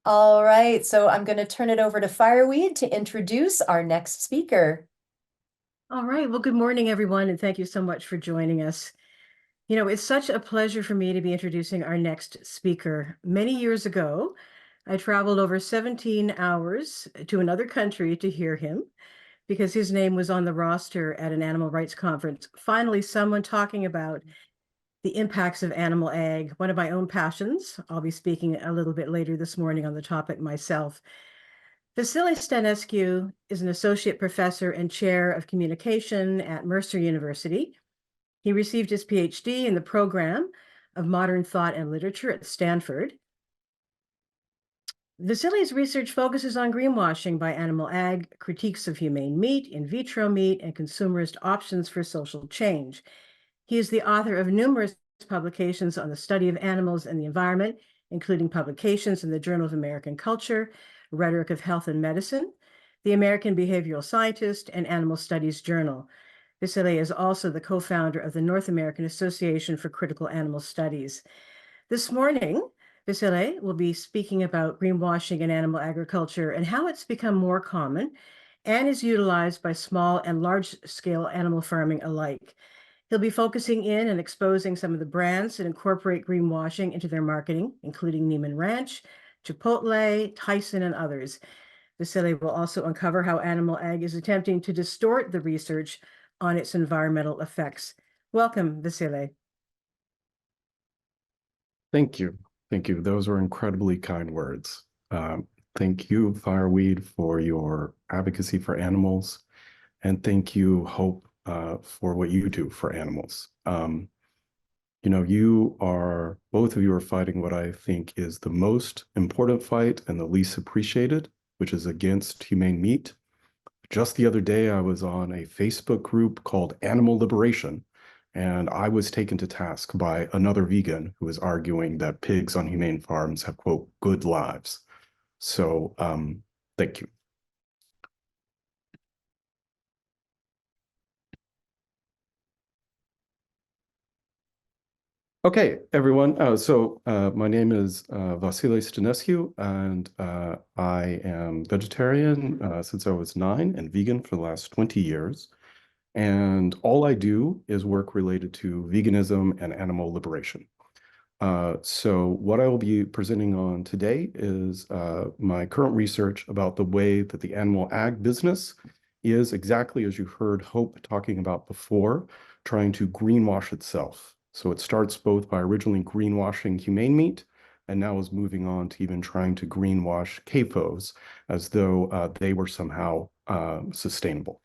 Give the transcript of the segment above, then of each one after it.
All right, so I'm going to turn it over to Fireweed to introduce our next speaker. All right. Well, good morning, everyone, and thank you so much for joining us. It's such a pleasure for me to be introducing our next speaker. Many years ago, I traveled over 17 hours to another country to hear him because his name was on the roster at an animal rights conference. Finally, someone talking about the impacts of animal ag, one of my own passions. I'll be speaking a little bit later this morning on the topic myself. Vasile Stanescu is an associate professor and chair of communication at Mercer University. He received his Ph.D. in the program of modern thought and literature at Stanford. Vasile's research focuses on greenwashing by animal ag, critiques of humane meat, in vitro meat, and consumerist options for social change. He is the author of numerous publications on the study of animals and the environment, including publications in the Journal of American Culture, Rhetoric of Health Medicine, the American Behavioral Scientist, and Animal Studies Journal. Vasile is also the co-founder of the North American Association for Critical Animal Studies. This morning, Vasile will be speaking about greenwashing in animal agriculture and how it's become more common and is utilized by small and large-scale animal farming alike. He'll be focusing in and exposing some of the brands that incorporate greenwashing into their marketing, including Niman Ranch, Chipotle, Tyson, and others. Vasile will also uncover how animal ag is attempting to distort the research on its environmental effects. Welcome, Vasile. Thank you. Thank you. Those were incredibly kind words. Thank you, Fireweed, for your advocacy for animals. And thank you, Hope, for what you do for animals. Both of you are fighting what I think is the most important fight and the least appreciated, which is against humane meat. Just the other day, I was on a Facebook group called Animal Liberation, and I was taken to task by another vegan who was arguing that pigs on humane farms have, quote, good lives. So thank you. Okay, everyone. My name is Vasile Stanescu, and I am vegetarian since I was 9 and vegan for the last 20 years. And all I do is work related to veganism and animal liberation. So what I will be presenting on today is my current research about the way that the animal ag business is exactly as you heard Hope talking about before, trying to greenwash itself. So it starts both by originally greenwashing humane meat, and now is moving on to even trying to greenwash CAFOs as though they were somehow sustainable.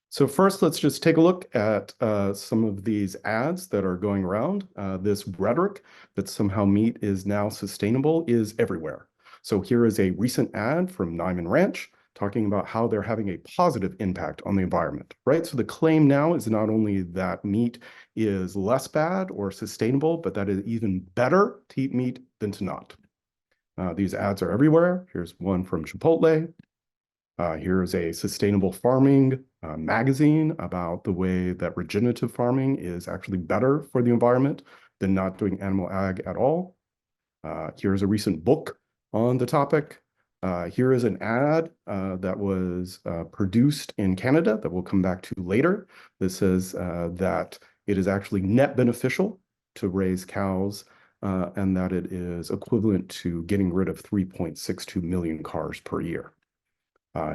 So first, let's just take a look at some of these ads that are going around. This rhetoric that somehow meat is now sustainable is everywhere. So here is a recent ad from Niman Ranch talking about how they're having a positive impact on the environment, right? So the claim now is not only that meat is less bad or sustainable, but that it's even better to eat meat than to not. These ads are everywhere. Here's one from Chipotle. Here's a sustainable farming magazine about the way that regenerative farming is actually better for the environment than not doing animal ag at all. Here's a recent book on the topic. Here is an ad that was produced in Canada that we'll come back to later. This says that it is actually net beneficial to raise cows and that it is equivalent to getting rid of 3.62 million cars per year.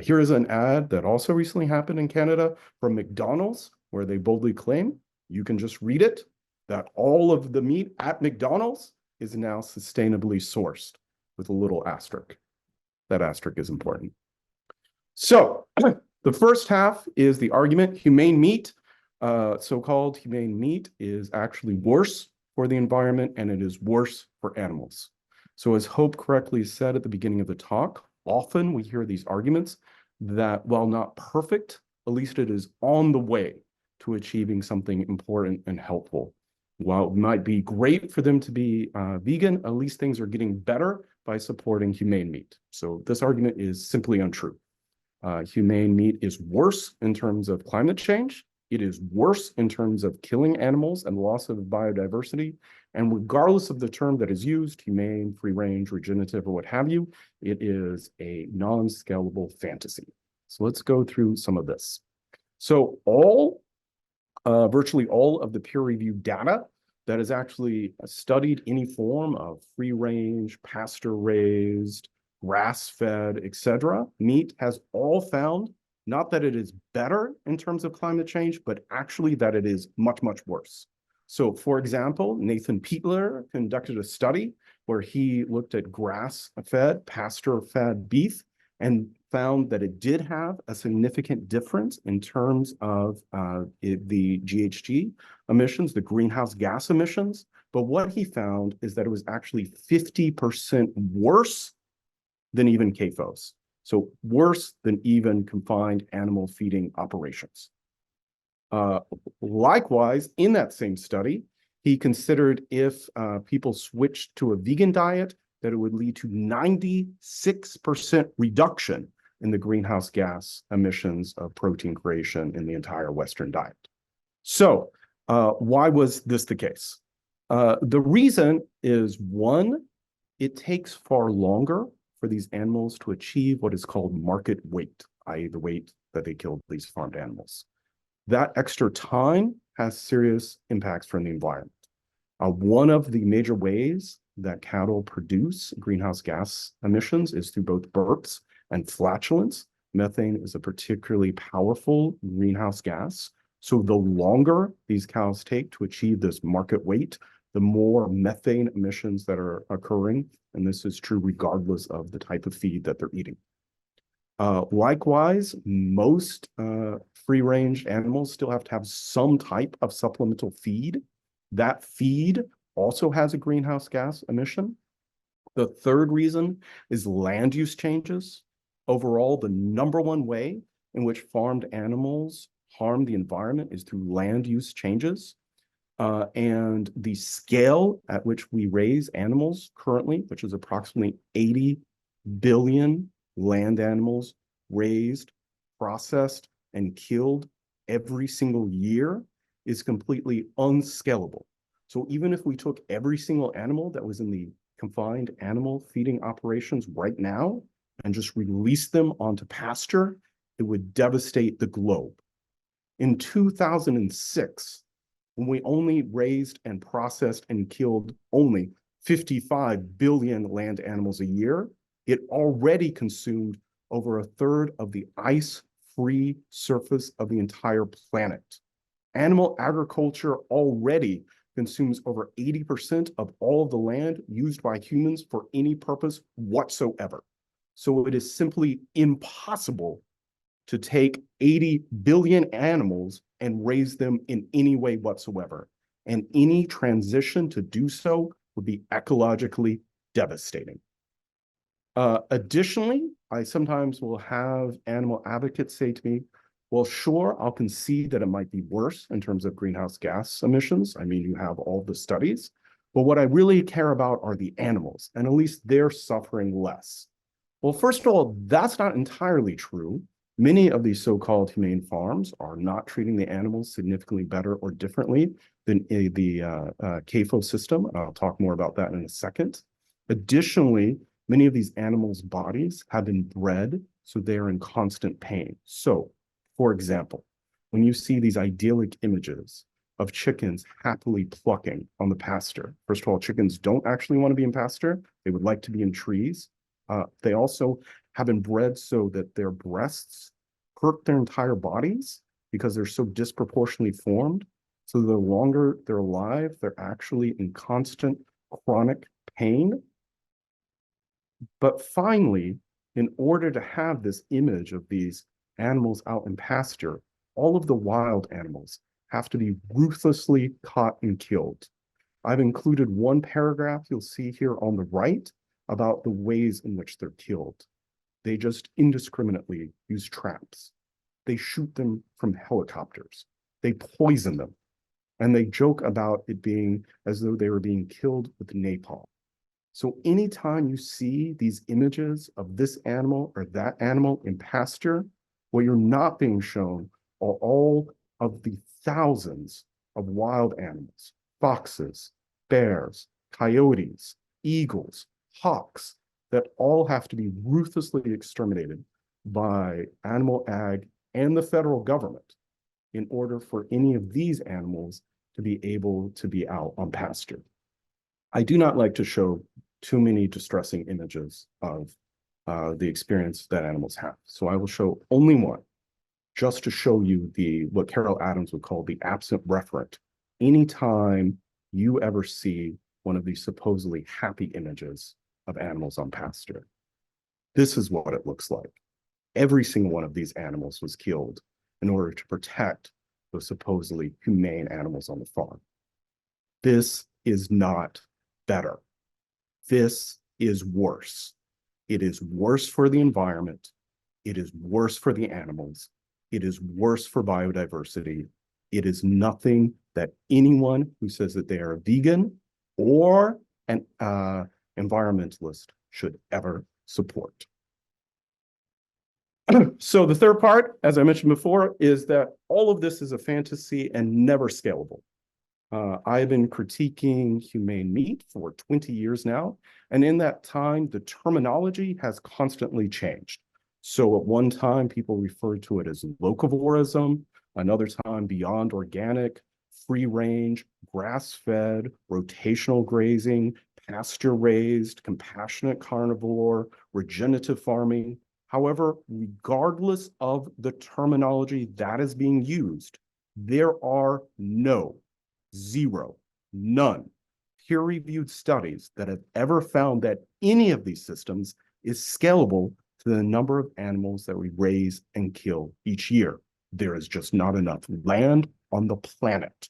Here is an ad that also recently happened in Canada from McDonald's, where they boldly claim, you can just read it, that all of the meat at McDonald's is now sustainably sourced with a little asterisk. That asterisk is important. So the first half is the argument. Humane meat, so-called humane meat, is actually worse for the environment and it is worse for animals. So as Hope correctly said at the beginning of the talk, often we hear these arguments that while not perfect, at least it is on the way to achieving something important and helpful. While it might be great for them to be vegan, at least things are getting better by supporting humane meat. So this argument is simply untrue. Humane meat is worse in terms of climate change, It is worse in terms of killing animals and loss of biodiversity. And regardless of the term that is used, humane, free range, regenerative, or what have you, it is a non-scalable fantasy. So let's go through some of this. So virtually all of the peer-reviewed data that has actually studied any form of free range, pasture-raised, grass-fed, etc. meat has all found not that it is better in terms of climate change, but actually that it is much, much worse. So for example, Nathan Pietler conducted a study where he looked at grass-fed, pasture-fed beef and found that it did have a significant difference in terms of the GHG emissions, the greenhouse gas emissions. But what he found is that it was actually 50% worse than even CAFOs. So worse than even confined animal feeding operations. Likewise, in that same study, he considered if people switched to a vegan diet, that it would lead to 96% reduction in the greenhouse gas emissions of protein creation in the entire Western diet. So why was this the case? The reason is, one, it takes far longer for these animals to achieve what is called market weight, i.e. the weight that they killed these farmed animals. That extra time has serious impacts from the environment. One of the major ways that cattle produce greenhouse gas emissions is through both burps and flatulence. Methane is a particularly powerful greenhouse gas. So the longer these cows take to achieve this market weight, the more methane emissions that are occurring. And this is true regardless of the type of feed that they're eating. Likewise, most free-range animals still have to have some type of supplemental feed. That feed also has a greenhouse gas emission. The third reason is land use changes. Overall, the number one way in which farmed animals harm the environment is through land use changes. And the scale at which we raise animals currently, which is approximately 80 billion land animals raised, processed, and killed every single year, is completely unscalable. So even if we took every single animal that was in the confined animal feeding operations right now and just released them onto pasture, it would devastate the globe. In 2006, when we only raised and processed and killed only 55 billion land animals a year, it already consumed over a third of the ice-free surface of the entire planet. Animal agriculture already consumes over 80% of all of the land used by humans for any purpose whatsoever. So it is simply impossible to take 80 billion animals and raise them in any way whatsoever. And any transition to do so would be ecologically devastating. Additionally, I sometimes will have animal advocates say to me, well, sure, I'll concede that it might be worse in terms of greenhouse gas emissions. I mean, you have all the studies, but what I really care about are the animals, and at least they're suffering less. Well, first of all, that's not entirely true. Many of these so-called humane farms are not treating the animals significantly better or differently than the CAFO system. I'll talk more about that in a second. Additionally, many of these animals' bodies have been bred, so they are in constant pain. So, for example, when you see these idyllic images of chickens happily plucking on the pasture, first of all, chickens don't actually want to be in pasture. They would like to be in trees. They also have been bred so that their breasts hurt their entire bodies because they're so disproportionately formed. So the longer they're alive, they're actually in constant chronic pain. But finally, in order to have this image of these animals out in pasture, all of the wild animals have to be ruthlessly caught and killed. I've included one paragraph you'll see here on the right about the ways in which they're killed. They just indiscriminately use traps. They shoot them from helicopters. They poison them. And they joke about it being as though they were being killed with napalm. So anytime you see these images of this animal or that animal in pasture, what you're not being shown are all of the thousands of wild animals, foxes, bears, coyotes, eagles, hawks, that all have to be ruthlessly exterminated by animal ag and the federal government in order for any of these animals to be able to be out on pasture. I do not like to show too many distressing images of the experience that animals have. So I will show only one, just to show you what Carol Adams would call the absent referent. Anytime you ever see one of these supposedly happy images of animals on pasture, this is what it looks like. Every single one of these animals was killed in order to protect those supposedly humane animals on the farm. This is not better. This is worse. It is worse for the environment. It is worse for the animals. It is worse for biodiversity. It is nothing that anyone who says that they are a vegan or an environmentalist should ever support. So the third part, as I mentioned before, is that all of this is a fantasy and never scalable. I have been critiquing humane meat for 20 years now, and in that time, the terminology has constantly changed. So at one time, people referred to it as locavorism, another time beyond organic, free range, grass-fed, rotational grazing, pasture-raised, compassionate carnivore, regenerative farming. However, regardless of the terminology that is being used, there are zero, none peer-reviewed studies that have ever found that any of these systems is scalable to the number of animals that we raise and kill each year. There is just not enough land on the planet.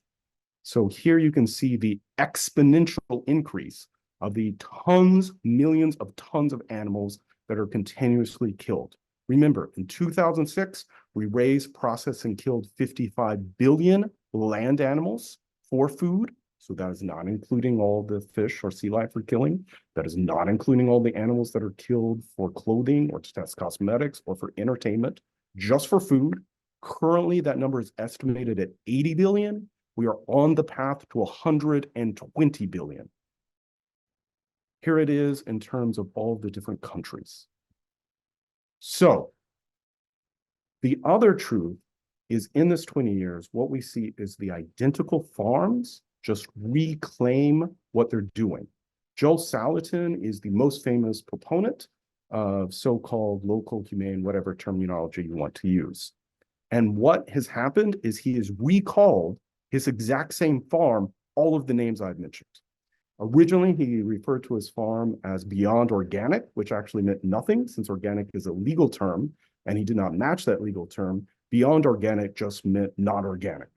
So here you can see the exponential increase of the tons, millions of tons of animals that are continuously killed. Remember, in 2006, we raised, processed, and killed 55 billion land animals for food. So that is not including all the fish or sea life we're killing. That is not including all the animals that are killed for clothing or to test cosmetics or for entertainment, just for food. Currently, that number is estimated at 80 billion. We are on the path to 120 billion. Here it is in terms of all the different countries. So the other truth is in this 20 years, what we see is the identical farms just reclaim what they're doing. Joel Salatin is the most famous proponent of so-called local, humane, whatever terminology you want to use. And what has happened is he has recalled his exact same farm, all of the names I've mentioned. Originally, he referred to his farm as Beyond Organic, which actually meant nothing since organic is a legal term, and he did not match that legal term. Beyond Organic just meant not organic.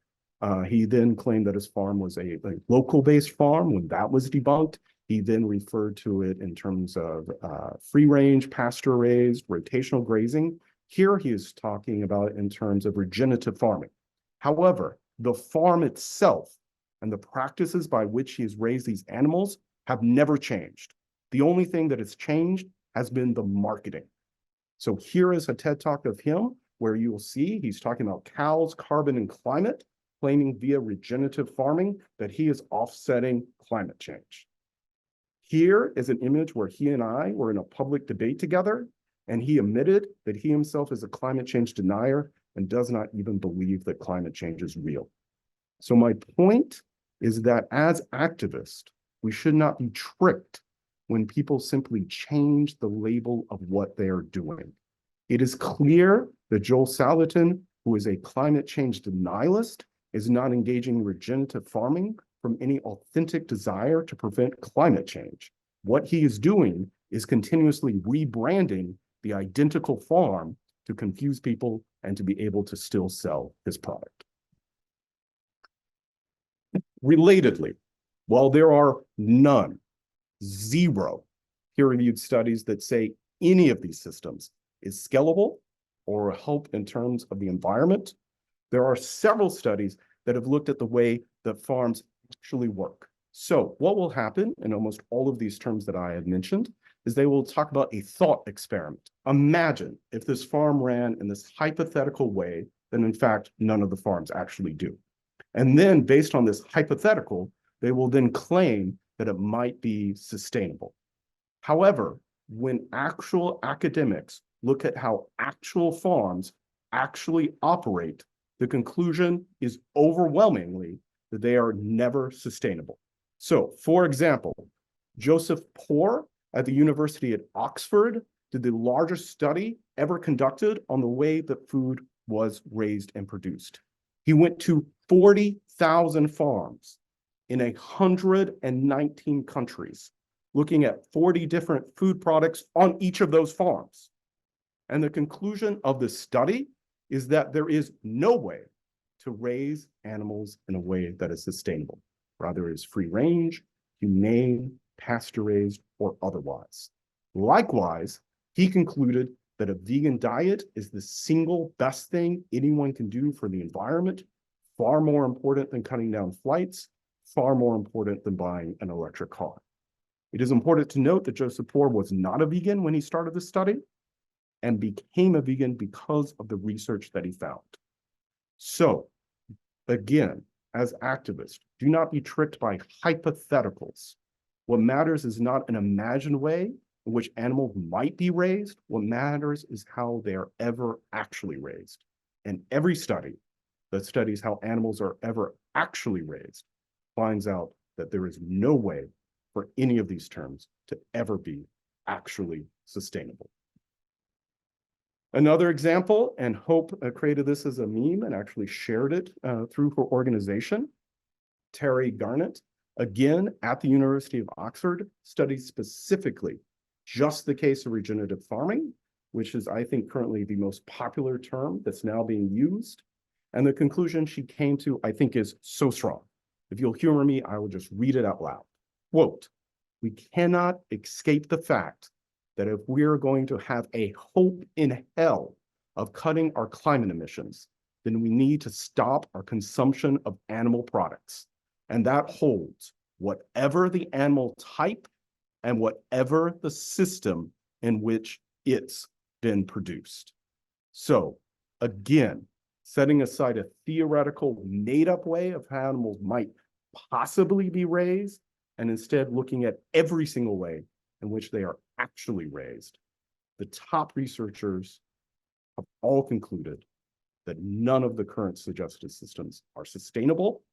He then claimed that his farm was a local-based farm. When that was debunked, he then referred to it in terms of free-range, pasture-raised, rotational grazing. Here he is talking about it in terms of regenerative farming. However, the farm itself and the practices by which he has raised these animals have never changed. The only thing that has changed has been the marketing. So here is a TED Talk of him where you will see he's talking about cows, carbon, and climate, claiming via regenerative farming that he is offsetting climate change. Here is an image where he and I were in a public debate together, and he admitted that he himself is a climate change denier and does not even believe that climate change is real. So my point is that as activists, we should not be tricked when people simply change the label of what they are doing. It is clear that Joel Salatin, who is a climate change denialist, is not engaging in regenerative farming from any authentic desire to prevent climate change. What he is doing is continuously rebranding the identical farm to confuse people and to be able to still sell his product. Relatedly, while there are zero peer-reviewed studies that say any of these systems is scalable or help in terms of the environment, there are several studies that have looked at the way that farms actually work. So what will happen in almost all of these terms that I have mentioned is they will talk about a thought experiment. Imagine if this farm ran in this hypothetical way then in fact, none of the farms actually do. And then based on this hypothetical, they will then claim that it might be sustainable. However, when actual academics look at how actual farms actually operate, the conclusion is overwhelmingly that they are never sustainable. So, for example, Joseph Poore at the University at Oxford did the largest study ever conducted on the way that food was raised and produced. He went to 40,000 farms in 119 countries, looking at 40 different food products on each of those farms. And the conclusion of the study is that there is no way to raise animals in a way that is sustainable. Rather, it is free range, humane, pasture-raised, or otherwise. Likewise, he concluded that a vegan diet is the single best thing anyone can do for the environment, far more important than cutting down flights, far more important than buying an electric car. It is important to note that Joseph Poore was not a vegan when he started the study and became a vegan because of the research that he found. So, again, as activists, do not be tricked by hypotheticals. What matters is not an imagined way in which animals might be raised. What matters is how they are ever actually raised. And every study that studies how animals are ever actually raised finds out that there is no way for any of these terms to ever be actually sustainable. Another example, and Hope created this as a meme and actually shared it through her organization, Terry Garnett, again at the University of Oxford, studied specifically just the case of regenerative farming, which is, I think, currently the most popular term that's now being used. And the conclusion she came to, I think, is so strong. If you'll humor me, I will just read it out loud. Quote, "We cannot escape the fact that if we're going to have a hope in hell of cutting our climate emissions, then we need to stop our consumption of animal products. And that holds whatever the animal type and whatever the system in which it's been produced." So again, setting aside a theoretical made-up way of how animals might possibly be raised, and instead looking at every single way in which they are actually raised, the top researchers have all concluded that none of the current suggested systems are sustainable,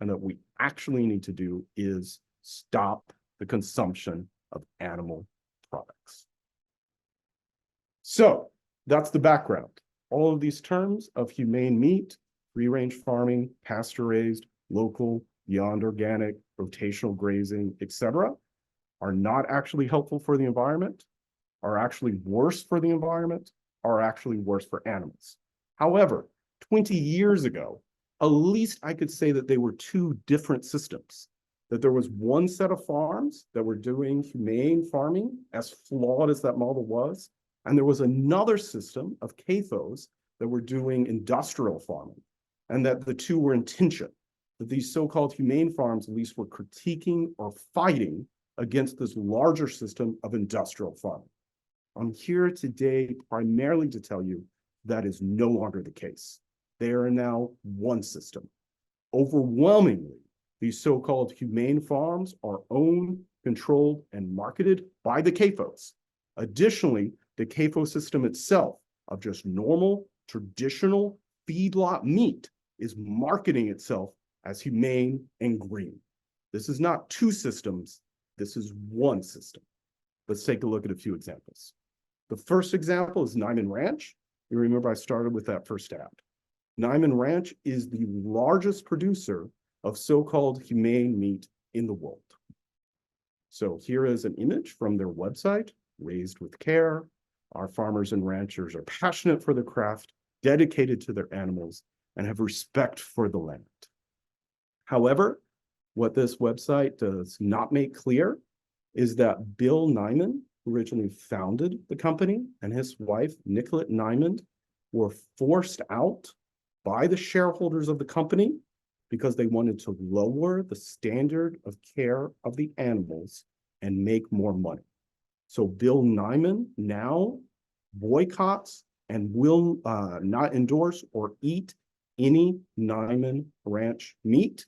and that we actually need to do is stop the consumption of animal products. So that's the background. All of these terms of humane meat, free-range farming, pasture-raised, local, beyond organic, rotational grazing, etc., are not actually helpful for the environment, are actually worse for the environment, are actually worse for animals. However, 20 years ago, at least I could say that they were two different systems, that there was one set of farms that were doing humane farming, as flawed as that model was, and there was another system of CAFOs that were doing industrial farming, and that the two were in tension, that these so-called humane farms at least were critiquing or fighting against this larger system of industrial farming. I'm here today primarily to tell you that is no longer the case. They are now one system. Overwhelmingly, these so-called humane farms are owned, controlled, and marketed by the CAFOs. Additionally, the CAFO system itself of just normal, traditional feedlot meat is marketing itself as humane and green. This is not two systems, this is one system. Let's take a look at a few examples. The first example is Niman Ranch. You remember I started with that first ad. Niman Ranch is the largest producer of so-called humane meat in the world. So here is an image from their website, raised with care. Our farmers and ranchers are passionate for the craft, dedicated to their animals, and have respect for the land. However, what this website does not make clear is that Bill Niman, who originally founded the company, and his wife, Nicolette Niman, were forced out by the shareholders of the company because they wanted to lower the standard of care of the animals and make more money. So Bill Niman now boycotts and will not endorse or eat any Niman Ranch meat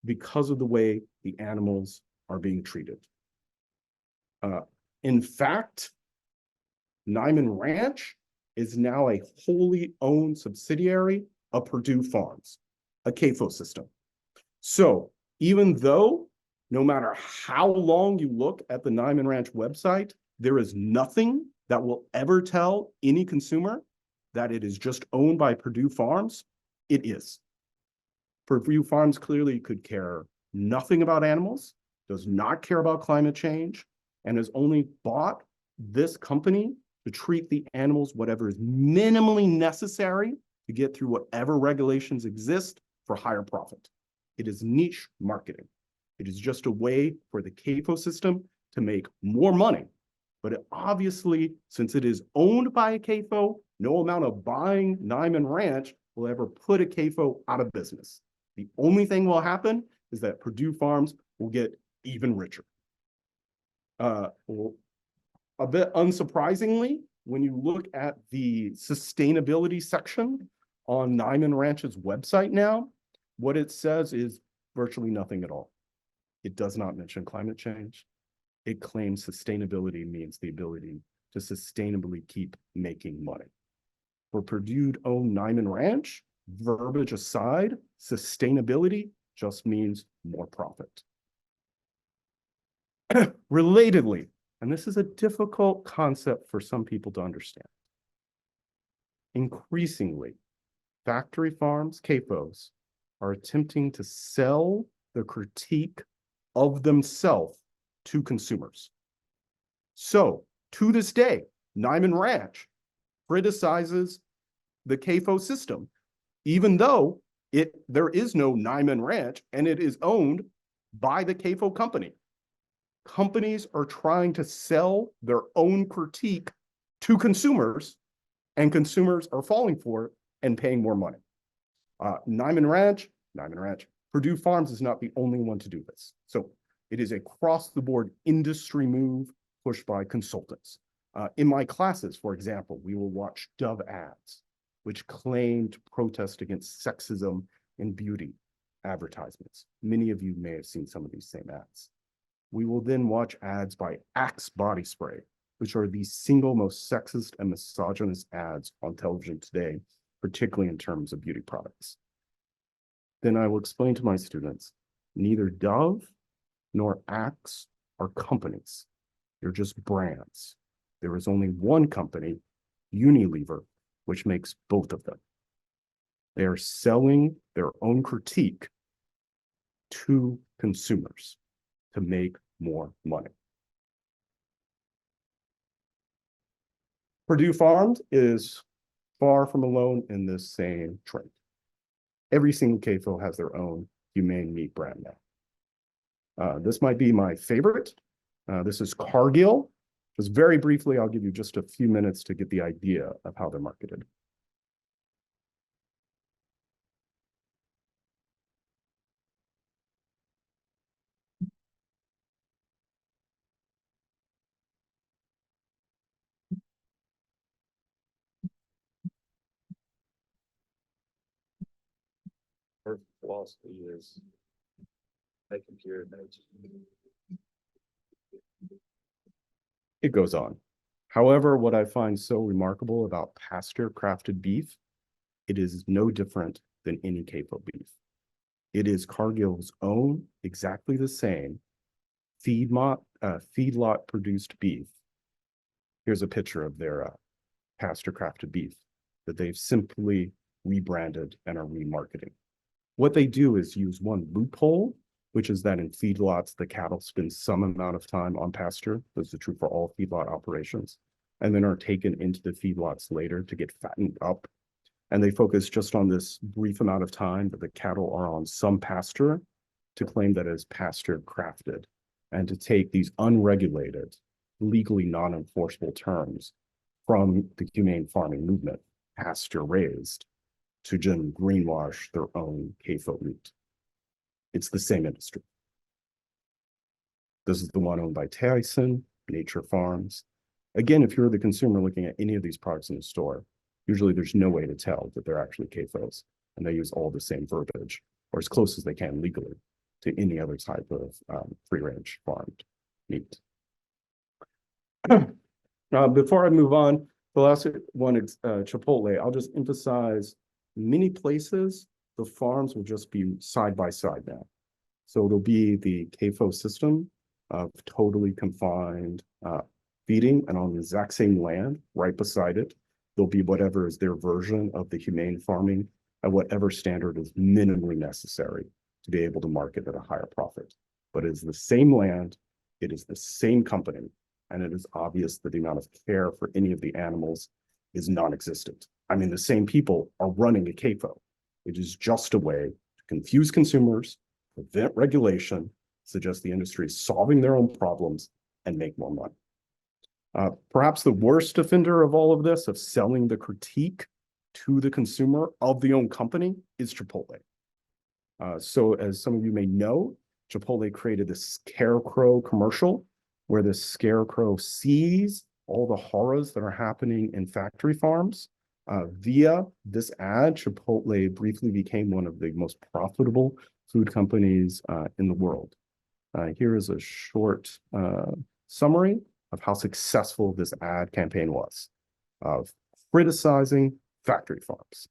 because of the way the animals are being treated. In fact, Niman Ranch is now a wholly owned subsidiary of Purdue Farms, a CAFO system. So even though no matter how long you look at the Niman Ranch website, there is nothing that will ever tell any consumer that it is just owned by Purdue Farms, it is. Purdue Farms clearly could care nothing about animals, does not care about climate change, and has only bought this company to treat the animals whatever is minimally necessary to get through whatever regulations exist for higher profit. It is niche marketing. It is just a way for the CAFO system to make more money. But it obviously, since it is owned by a CAFO, no amount of buying Niman Ranch will ever put a CAFO out of business. The only thing will happen is that Purdue Farms will get even richer. Well, a bit unsurprisingly, when you look at the sustainability section on Niman Ranch's website now, what it says is virtually nothing at all. It does not mention climate change. It claims sustainability means the ability to sustainably keep making money. For Purdue-owned Niman Ranch, verbiage aside, sustainability just means more profit. Relatedly, and this is a difficult concept for some people to understand, increasingly, factory farms, CAFOs, are attempting to sell the critique of themselves to consumers. So, to this day, Niman Ranch criticizes the CAFO system, even though there is no Niman Ranch and it is owned by the CAFO company. Companies are trying to sell their own critique to consumers, and consumers are falling for it and paying more money. Niman Ranch, Purdue Farms is not the only one to do this. So it is a cross-the-board industry move pushed by consultants. In my classes, for example, we will watch Dove ads, which claim to protest against sexism in beauty advertisements. Many of you may have seen some of these same ads. We will then watch ads by Axe body spray, which are the single most sexist and misogynist ads on television today, particularly in terms of beauty products. Then I will explain to my students, neither Dove nor Axe are companies. They're just brands. There is only one company, Unilever, which makes both of them. They are selling their own critique to consumers to make more money. Purdue Farms is far from alone in this same trend. Every single CAFO has their own humane meat brand now. This might be my favorite. This is Cargill. Just very briefly, I'll give you just a few minutes to get the idea of how they're marketed. Her philosophy is a computer knows. It goes on. However, what I find so remarkable about pasture-crafted beef, it is no different than any CAFO beef. It is Cargill's own, exactly the same, feedlot-produced beef. Here's a picture of their pasture-crafted beef that they've simply rebranded and are remarketing. What they do is use one loophole, which is that in feedlots, the cattle spend some amount of time on pasture. This is true for all feedlot operations, and then are taken into the feedlots later to get fattened up. And they focus just on this brief amount of time that the cattle are on some pasture to claim that it is pasture crafted, and to take these unregulated, legally non-enforceable terms from the humane farming movement, pasture raised, to just greenwash their own CAFO meat. It's the same industry. This is the one owned by Tyson, Nature Farms. Again, if you're the consumer looking at any of these products in the store, Usually there's no way to tell that they're actually CAFOs, and they use all the same verbiage, or as close as they can legally, to any other type of free-range farmed meat. Before I move on, the last one is Chipotle. I'll just emphasize many places, the farms will just be side by side now. So it'll be the CAFO system of totally confined feeding, and on the exact same land right beside it, there'll be whatever is their version of the humane farming at whatever standard is minimally necessary to be able to market at a higher profit. But it is the same land, it is the same company, and it is obvious that the amount of care for any of the animals is non-existent. I mean, the same people are running a CAFO. It is just a way to confuse consumers, prevent regulation, suggest the industry is solving their own problems, and make more money. Perhaps the worst offender of all of this, of selling the critique to the consumer of the own company, is Chipotle. So as some of you may know, Chipotle created this scarecrow commercial where the scarecrow sees all the horrors that are happening in factory farms. Via this ad, Chipotle briefly became one of the most profitable food companies in the world. Here is a short summary of how successful this ad campaign was, of criticizing factory farms.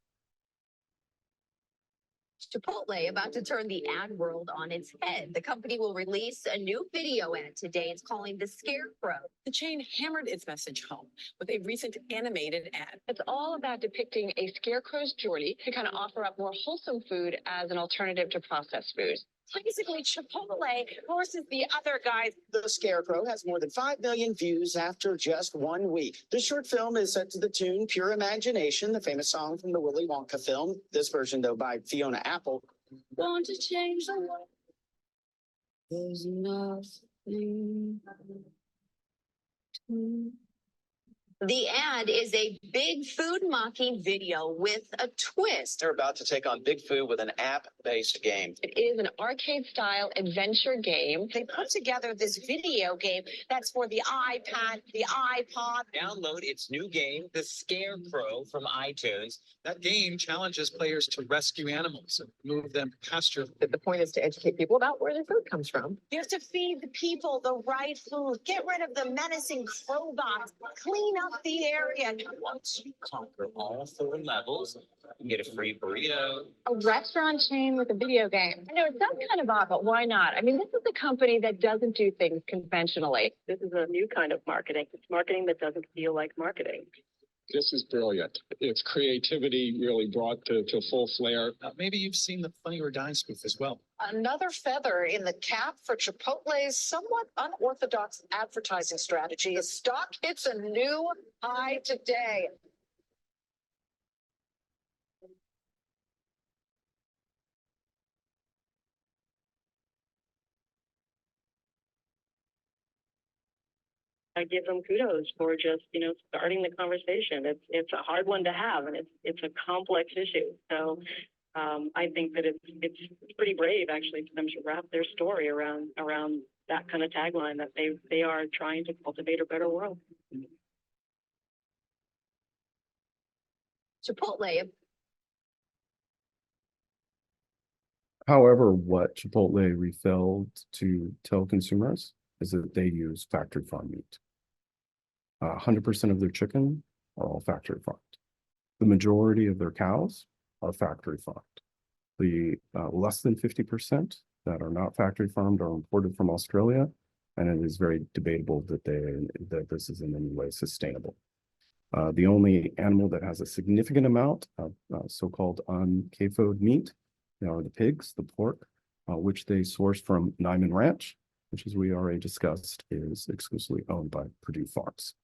Chipotle about to turn the ad world on its head. The company will release a new video ad today. It's calling The Scarecrow. The chain hammered its message home with a recent animated ad. It's all about depicting a scarecrow's journey to kind of offer up more wholesome food as an alternative to processed food. Basically, Chipotle versus the other guys. The Scarecrow has more than 5 million views after just 1 week. The short film is set to the tune Pure Imagination, the famous song from the Willy Wonka film. This version, though, by Fiona Apple. Want to change the world. There's nothing to... The ad is a big food mocking video with a twist. They're about to take on big food with an app-based game. It is an arcade-style adventure game. They put together this video game that's for the iPad, the iPod. Download its new game, The Scarecrow, from iTunes. That game challenges players to rescue animals and move them to pasture. The point is to educate people about where their food comes from. You have to feed the people the right food. Get rid of the menacing crowbots. Clean up the area. Once you conquer all 4 levels, you can get a free burrito. A restaurant chain with a video game. I know it sounds kind of odd, but why not? I mean, this is a company that doesn't do things conventionally. This is a new kind of marketing. It's marketing that doesn't feel like marketing. This is brilliant. It's creativity really brought to full flare. Maybe you've seen the Funny or Die spoof as well. Another feather in the cap for Chipotle's somewhat unorthodox advertising strategy. The stock hits a new high today. I give them kudos for just, starting the conversation. It's a hard one to have, and it's a complex issue. So I think that it's pretty brave actually for them to wrap their story around that kind of tagline, that they are trying to cultivate a better world. Chipotle. However, what Chipotle failed to tell consumers is that they use factory farm meat. 100% of their chicken are all factory farmed. The majority of their cows are factory farmed. The less than 50% that are not factory farmed are imported from Australia, and it is very debatable that this is in any way sustainable. The only animal that has a significant amount of so-called un-CAFO'd meat are the pigs, the pork, which they source from Niman Ranch, which, as we already discussed, is exclusively owned by Purdue Farms.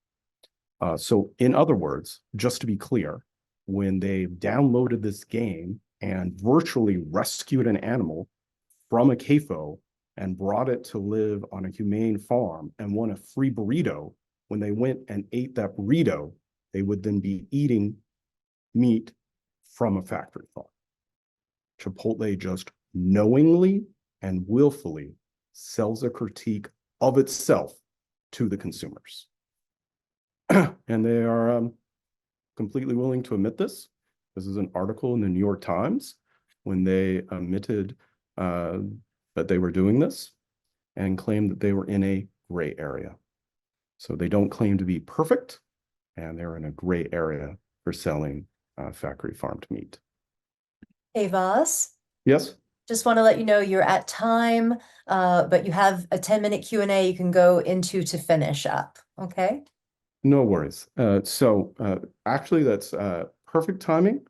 So in other words, just to be clear, when they downloaded this game and virtually rescued an animal from a CAFO and brought it to live on a humane farm and won a free burrito, when they went and ate that burrito, they would then be eating meat from a factory farm. Chipotle just knowingly and willfully sells a critique of itself to the consumers. And they are completely willing to admit this. This is an article in the New York Times when they admitted that they were doing this and claimed that they were in a gray area. So they don't claim to be perfect, and they're in a gray area for selling factory farmed meat. Hey, Vas, Yes? just want to let you know you're at time, but you have a 10-minute Q&A you can go into to finish up, okay? No worries. Actually, that's perfect timing.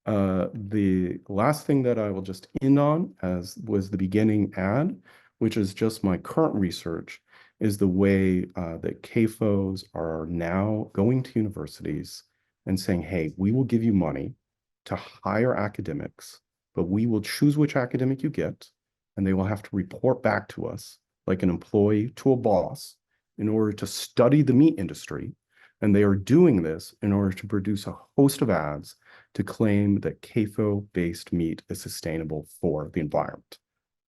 The last thing that I will just end on, as was the beginning ad, which is just my current research, is the way that CAFOs are now going to universities and saying, hey, we will give you money to hire academics, but we will choose which academic you get, and they will have to report back to us like an employee to a boss in order to study the meat industry. And they are doing this in order to produce a host of ads to claim that CAFO-based meat is sustainable for the environment.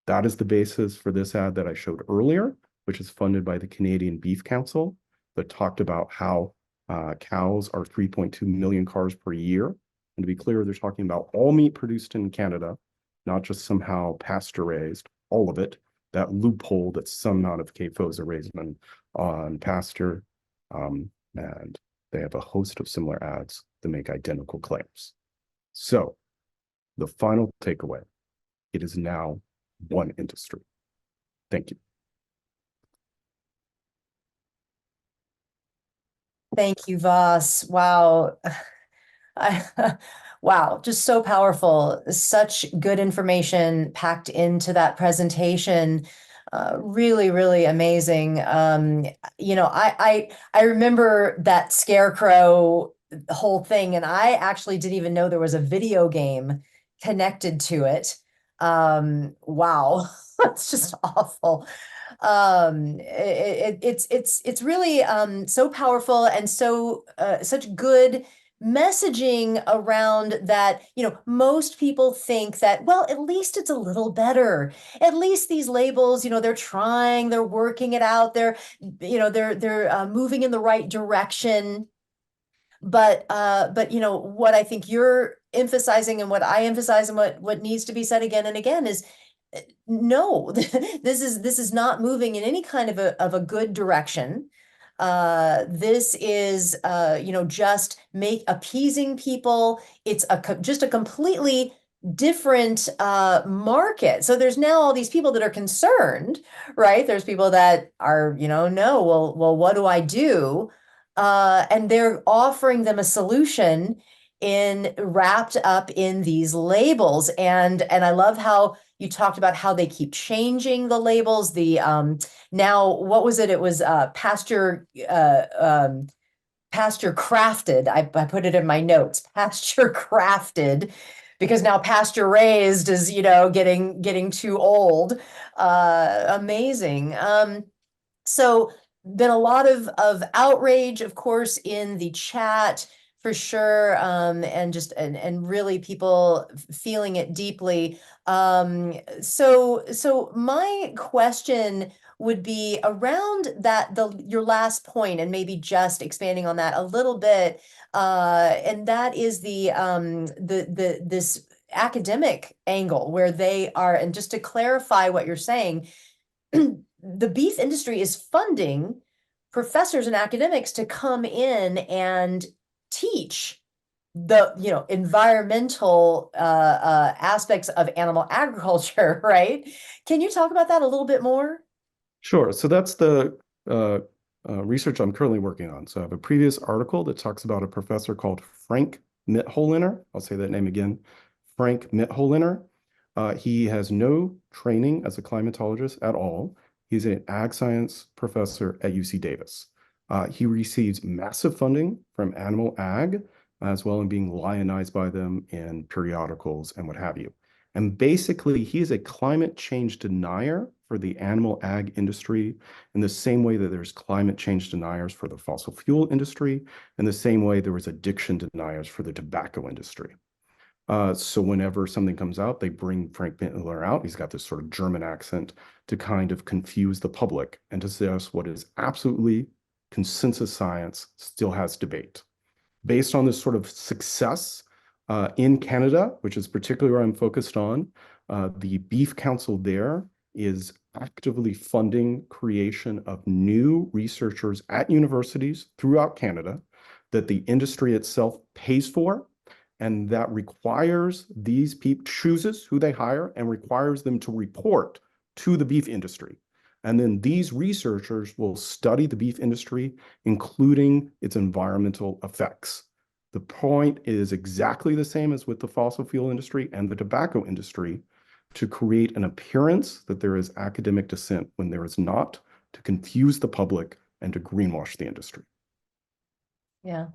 That is the basis for this ad that I showed earlier, which is funded by the Canadian Beef Council, that talked about how cows are 3.2 million cars per year. And to be clear, they're talking about all meat produced in Canada, not just somehow pasture-raised, all of it. That loophole that some amount of CAFOs are raised on pasture. And they have a host of similar ads that make identical claims. So the final takeaway, it is now one industry. Thank you. Thank you, Vas. Wow. Wow, just so powerful. Such good information packed into that presentation. Really, really amazing. You know, I remember that scarecrow whole thing, and I actually didn't even know there was a video game connected to it. Wow, that's just awful. It's really so powerful and so such good messaging around that. You know, most people think that, well, at least it's a little better. At least these labels, you know, they're trying, they're working it out, they're, you know, they're moving in the right direction. But you know, what I think you're emphasizing and what I emphasize and what needs to be said again and again is, no, this is not moving in any kind of a good direction. This is you know, just appeasing people. It's just a completely different market. So there's now all these people that are concerned, right? There's people that are, you know, no, well, what do I do? And they're offering them a solution wrapped up in these labels. And I love how you talked about how they keep changing the labels. Now, what was it? It was pasture crafted. I put it in my notes, pasture crafted, because now pasture raised is, you know, getting too old. Amazing. So been a lot of outrage, of course, in the chat for sure, and just and really people feeling it deeply. So my question would be around your last point, and maybe just expanding on that a little bit, and that is this academic angle where they are, and just to clarify what you're saying, the beef industry is funding professors and academics to come in and teach the, you know, environmental aspects of animal agriculture, right? Can you talk about that a little bit more? Sure. So that's the research I'm currently working on. So I have a previous article that talks about a professor called Frank Mitholiner. I'll say that name again, Frank Mitholiner. He has no training as a climatologist at all. He's an ag science professor at UC Davis. He receives massive funding from Animal Ag, as well as being lionized by them in periodicals and what have you. And basically, he is a climate change denier for the animal ag industry in the same way that there's climate change deniers for the fossil fuel industry, in the same way there was addiction deniers for the tobacco industry. So whenever something comes out, they bring Frank Mitholiner out. He's got this sort of German accent to kind of confuse the public and to suggest what is absolutely consensus science still has debate. Based on this sort of success in Canada, which is particularly where I'm focused on, the Beef Council there is actively funding creation of new researchers at universities throughout Canada that the industry itself pays for, and that requires these people, chooses who they hire and requires them to report to the beef industry. And then these researchers will study the beef industry, including its environmental effects. The point is exactly the same as with the fossil fuel industry and the tobacco industry, to create an appearance that there is academic dissent when there is not, to confuse the public and to greenwash the industry. Yeah.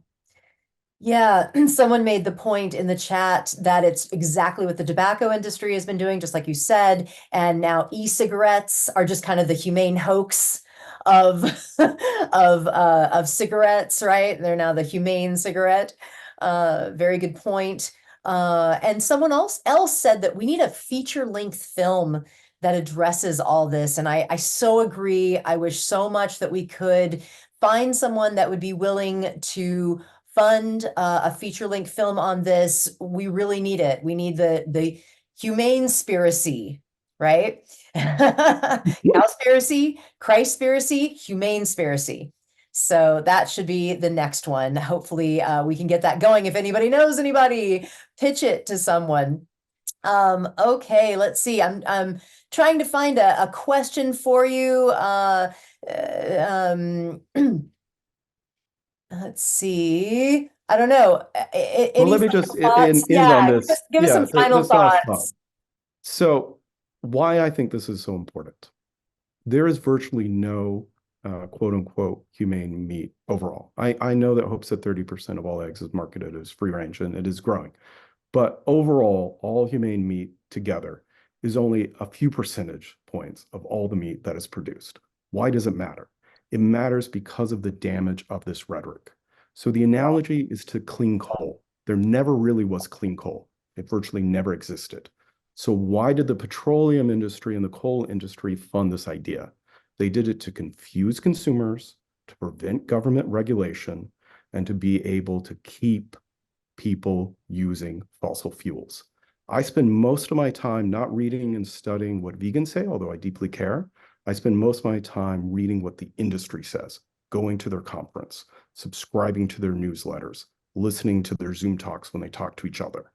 Yeah, someone made the point in the chat that it's exactly what the tobacco industry has been doing, just like you said, and now e-cigarettes are just kind of the humane hoax of of cigarettes, right? They're now the humane cigarette. Very good point. And someone else said that we need a feature-length film that addresses all this, and I so agree. I wish so much that we could find someone that would be willing to fund a feature-length film on this. We really need it. We need the humane-spiracy, right? Cowspiracy, Christ-spiracy, humane-spiracy. So that should be the next one. Hopefully we can get that going. If anybody knows anybody, pitch it to someone. Okay, let's see. I'm trying to find a question for you. Let's see. I don't know. Well, let me just end on this. Give us some final this last thoughts. thought. So why I think this is so important. There is virtually no quote unquote humane meat overall. I know that Hope said 30% of all eggs is marketed as free range, and it is growing. But overall, all humane meat together is only a few percentage points of all the meat that is produced. Why does it matter? It matters because of the damage of this rhetoric. So the analogy is to clean coal. There never really was clean coal. It virtually never existed. So why did the petroleum industry and the coal industry fund this idea? They did it to confuse consumers, to prevent government regulation, and to be able to keep people using fossil fuels. I spend most of my time not reading and studying what vegans say, although I deeply care. I spend most of my time reading what the industry says, going to their conference, subscribing to their newsletters, listening to their Zoom talks when they talk to each other.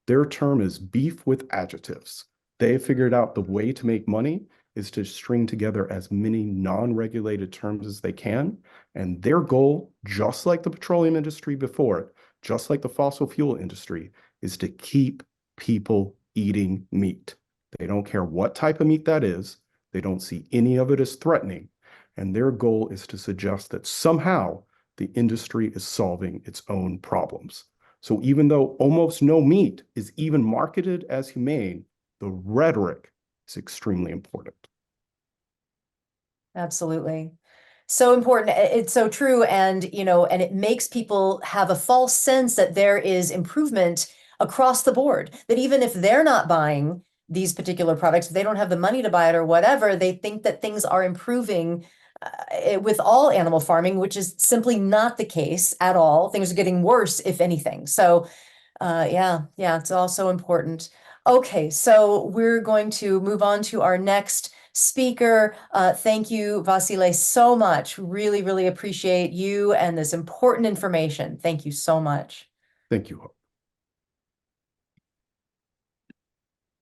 Their term is beef with adjectives. They have figured out the way to make money is to string together as many non-regulated terms as they can. And their goal, just like the petroleum industry before it, just like the fossil fuel industry, is to keep people eating meat. They don't care what type of meat that is. They don't see any of it as threatening. And their goal is to suggest that somehow the industry is solving its own problems. So even though almost no meat is even marketed as humane, the rhetoric is extremely important. Absolutely. So important. It's so true. And, and it makes people have a false sense that there is improvement across the board, that even if they're not buying these particular products, if they don't have the money to buy it or whatever, they think that things are improving with all animal farming, which is simply not the case at all. Things are getting worse, if anything. So yeah, it's all so important. Okay, so we're going to move on to our next speaker. Thank you, Vasile, so much. Really, really appreciate you and this important information. Thank you so much. Thank you.